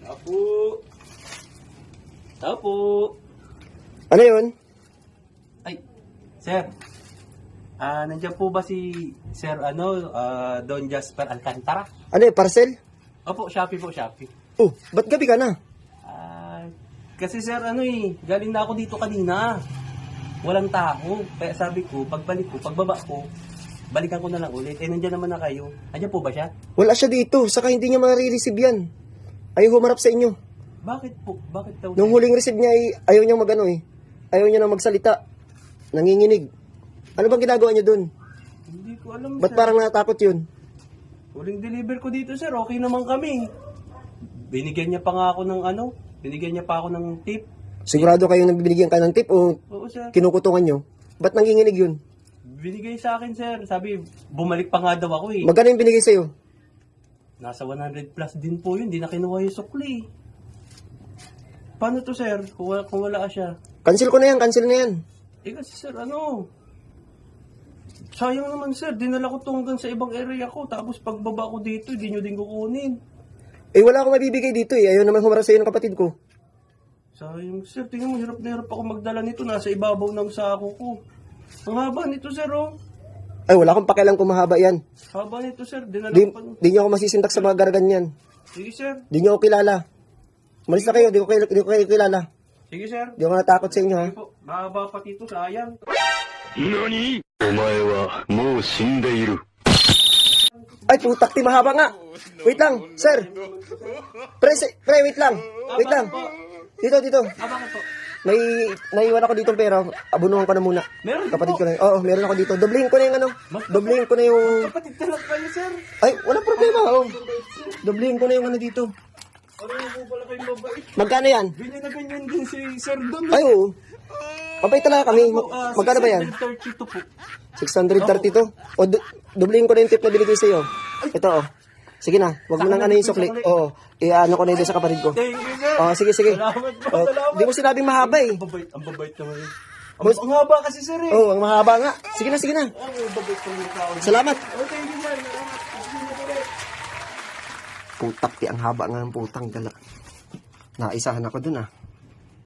Apo. Apo. Ano yun? Ay, sir. Nandiyan po ba si Sir Don Jasper Alcantara? Ano yun, parcel? Opo, Shopee po, Shopee. Oh, ba't gabi ka na? Kasi sir, galing na ako dito kanina. Walang tao. Kaya sabi ko, pagbaba ko, balikan ko na lang ulit. Nandiyan naman na kayo. Nandiyan po ba siya? Wala siya dito, saka hindi niya marireceive yan. Ayaw humarap sa inyo. Bakit po? Bakit daw? Nung huling receive niya ayaw niyang ayaw niya na magsalita. Nanginginig. Ano bang ginagawa niyo dun? Hindi ko alam, Ba't sir. parang natatakot yun? Huling deliver ko dito, sir. Okay naman kami. Binigyan niya pa nga ako ng binigyan niya pa ako ng tip. Sigurado kayong nabibigyan ka ng tip o Oo, sir. kinukutungan niyo? Ba't nanginginig yun? Binigay sa akin, sir. Sabi, bumalik pa nga daw ako eh. Magkano yung binigay sa'yo? Nasa 100 plus din po yun. Di na kinuha yung sukli. Paano to, sir? Kung wala siya. Cancel ko na yan, cancel na yan. Kasi, sir, sayang naman, sir. Dinala ko tunggan sa ibang area ko. Tapos pagbaba ko dito, di nyo din kukunin. Wala akong mabibigay dito Ayaw naman humarap sa'yo ng kapatid ko. Sayang, sir. Tingnan mo, hirap na hirap ako magdala nito. Nasa ibabaw ng sako ko. Ang haba nito, sir, Ay, wala akong pakialam kung mahaba yan. Haba nito, sir. Dinala Di, ko pa. di niyo ako masisintak sa mga garaganyan. Sige, sir. Di niyo ako kilala. Umalis na kayo, di ko kayo kilala. Sige, sir. Di ako natakot sa inyo, ha? Sige po. Mahaba pa dito, sayang. NANI?! お前はもう死んでいる。 Ay, putak, ti mahaba nga. Wait lang, sir. Pre, wait lang. Wait lang. Dito. Bakit po? May naiwan ako dito pera. Abunuhan ko na muna. Meron Kapatid po. ko na. Oo, meron ako dito. Doblehin ko na yung Doblehin ko na yung... Kapatid talaga kayo, sir. Ay, walang problema. Oh. Doblehin ko na yung dito. Ano po pala kayong mabait? Magkano yan? Ganyan na ganyan din si Sir Don. Ay, oo. Mabait talaga kami. Magkano ba yan? 632 po. 632? O, doblehin ko na yung tip na binigay sa'yo. Ito, oh. Sige na, wag mo nang yung sukli. Oo, i-ano ko na yun sa kapatid ko. Thank you, sir. Oh, sige. Salamat po, Oh, salamat. di mo sinabing mahaba eh. Ang babait naman yun. Ang haba kasi, sir, eh. Oo, ang mahaba nga. Sige na. Ang babait ko yung tao. Salamat. Oh, thank you, sir. Putak, ang haba nga ng putang dala. Naisahan ako dun ah.